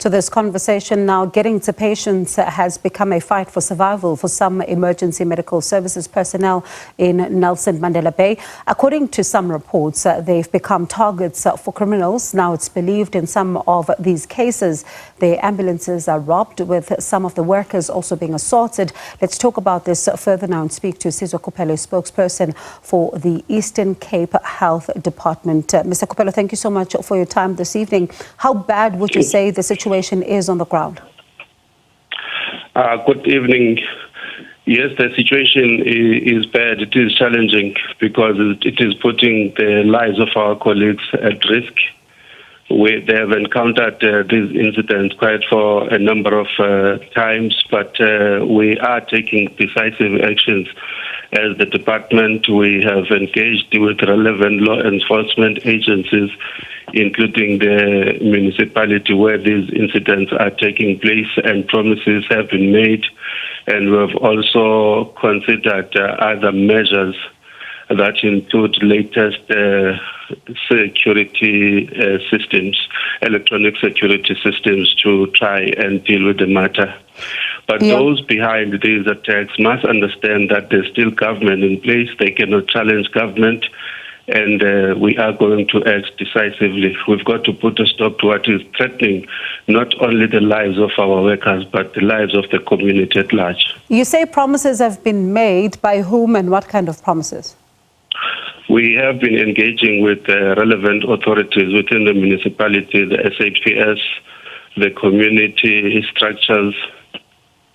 to this conversation now. Getting to patients has become a fight for survival for some emergency medical services personnel in Nelson Mandela Bay. According to some reports, they've become targets for criminals. Now it's believed in some of these cases, the ambulances are robbed, with some of the workers also being assaulted. Let's talk about this further now and speak to Sizwe Kupelo, spokesperson for the Eastern Cape Health Department. Mr. Kupelo, thank you so much for your time this evening. How bad would you say the situation is on the ground? Good evening. Yes, the situation is bad. It is challenging because it is putting the lives of our colleagues at risk. They have encountered these incidents quite for a number of times, but we are taking decisive actions. As the department, we have engaged with relevant law enforcement agencies, including the municipality where these incidents are taking place, and promises have been made. And we have also considered other measures that include latest security systems, electronic security systems, to try and deal with the matter. But those behind these attacks must understand that there's still government in place. They cannot challenge government, and we are going to act decisively. We've got to put a stop to what is threatening not only the lives of our workers, but the lives of the community at large. You say promises have been made. By whom and what kind of promises? We have been engaging with relevant authorities within the municipality, the SABC, the community structures,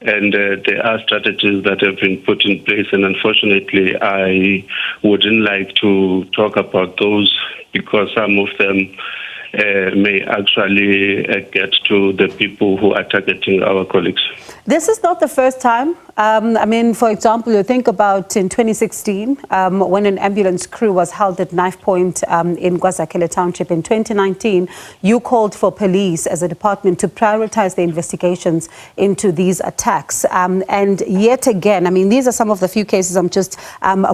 and there are strategies that have been put in place. And unfortunately, I wouldn't like to talk about those because some of them may actually get to the people who are targeting our colleagues. This is not the first time. For example, you think about in 2016, when an ambulance crew was held at knife point in KwaZulu Township. In 2019, you called for police as a department to prioritize the investigations into these attacks. And yet again, these are some of the few cases I'm just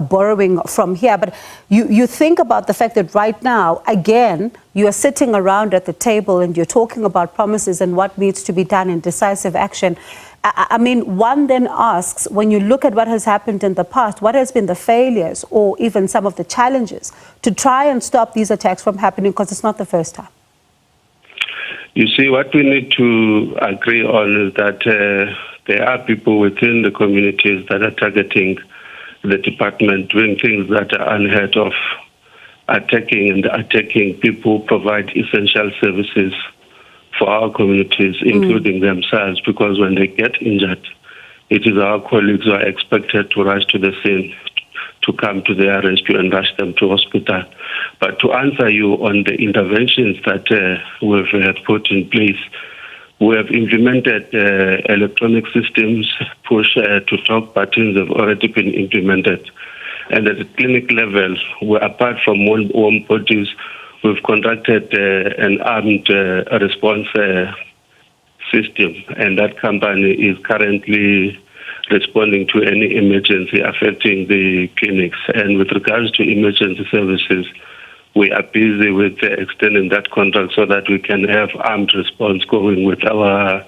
borrowing from here. But you think about the fact that right now, again, you are sitting around at the table and you're talking about promises and what needs to be done in decisive action. One then asks, when you look at what has happened in the past, what has been the failures or even some of the challenges to try and stop these attacks from happening, because it's not the first time? You see, what we need to agree on is that there are people within the communities that are targeting the department, doing things that are unheard of, attacking people who provide essential services for our communities, including themselves, because when they get injured, it is our colleagues who are expected to rush to the scene, to come to their rescue and rush them to hospital. But to answer you on the interventions that we've put in place, we have implemented electronic systems, push-to-talk buttons have already been implemented. And at the clinic level, apart from warm bodies, we've conducted an armed response system, and that company is currently responding to any emergency affecting the clinics. And with regards to emergency services, we are busy with extending that contract so that we can have armed response going with our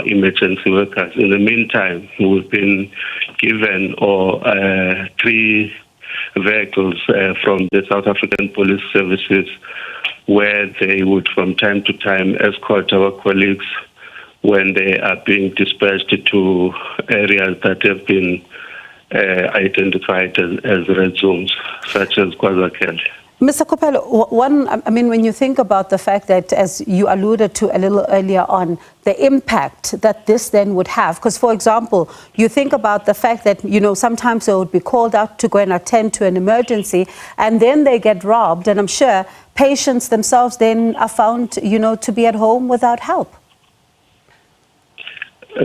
emergency workers. In the meantime, we've been given 3 vehicles from the South African Police Services, where they would from time to time escort our colleagues when they are being dispatched to areas that have been identified as red zones, such as KwaZulu. Mr. Kupelo, when you think about the fact that, as you alluded to a little earlier on, the impact that this then would have, because, for example, you think about the fact that, sometimes they would be called out to go and attend to an emergency, and then they get robbed, and I'm sure patients themselves then are found, to be at home without help.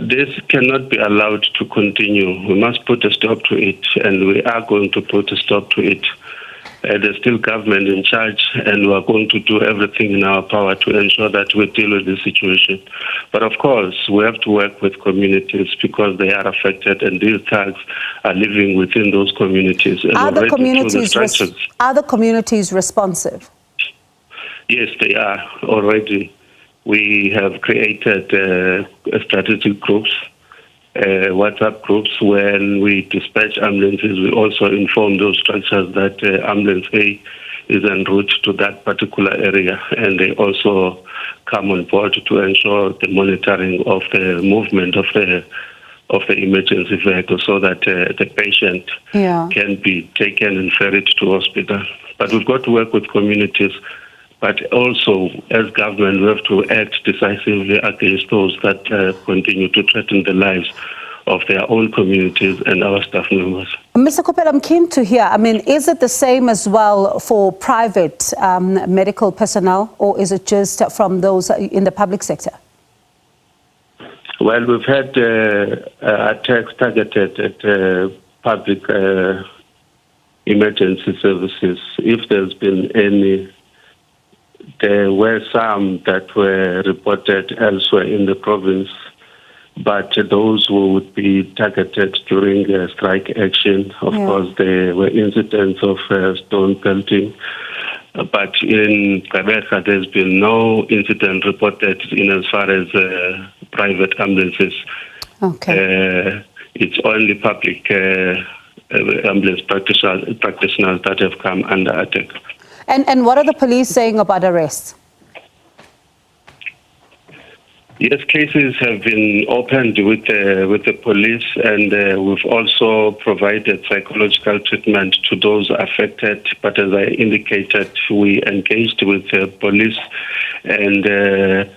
This cannot be allowed to continue. We must put a stop to it, and we are going to put a stop to it. There's still government in charge, and we are going to do everything in our power to ensure that we deal with this situation. But of course, we have to work with communities because they are affected, and these thugs are living within those communities. And are the communities responsive? Yes, they are already. we have created strategic groups, WhatsApp groups. When we dispatch ambulances, we also inform those structures that ambulance A is en route to that particular area, and they also come on board to ensure the monitoring of the movement of the emergency vehicle so that the patient can be taken and ferried to hospital. But we've got to work with communities, but also as government we have to act decisively against those that continue to threaten the lives of their own communities and our staff members. Mr. Kupelo, I'm keen to hear, is it the same as well for private medical personnel, or is it just from those in the public sector? Well, we've had attacks targeted at public emergency services. If there's been any, there were some that were reported elsewhere in the province, but those who would be targeted during strike action, of course, there were incidents of stone pelting. But in Gqeberha, there's been no incident reported in as far as private ambulances. Okay. It's only public ambulance practitioners that have come under attack. And what are the police saying about arrests? Yes, cases have been opened with the police, and we've also provided psychological treatment to those affected. But as I indicated, we engaged with the police and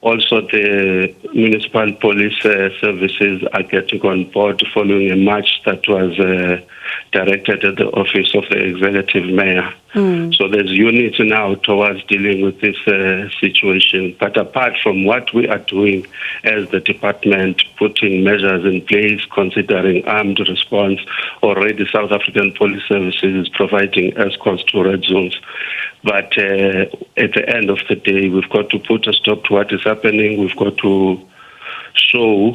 also the municipal police services are getting on board following a march that was directed at the office of the executive mayor. So there's unity now towards dealing with this situation. But apart from what we are doing as the department, putting measures in place, considering armed response, already South African Police Services is providing escorts to red zones. But at the end of the day, we've got to put a stop to what is happening. We've got to show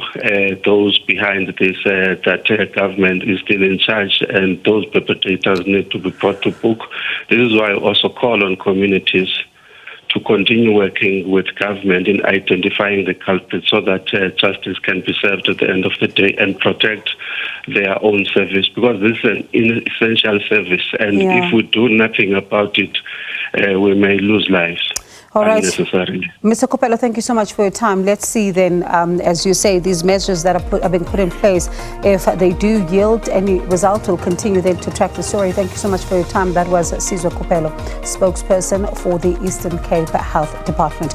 those behind this that government is still in charge, and those perpetrators need to be brought to book. This is why I also call on communities to continue working with government in identifying the culprits so that justice can be served at the end of the day and protect their own service, because this is an essential service, and if we do nothing about it, we may lose lives. All right. Mr. Kupelo, thank you so much for your time. Let's see then, as you say, these measures that are being put in place, if they do yield any result, we'll continue then to track the story. Thank you so much for your time. That was Sizwe Kupelo, spokesperson for the Eastern Cape Health Department.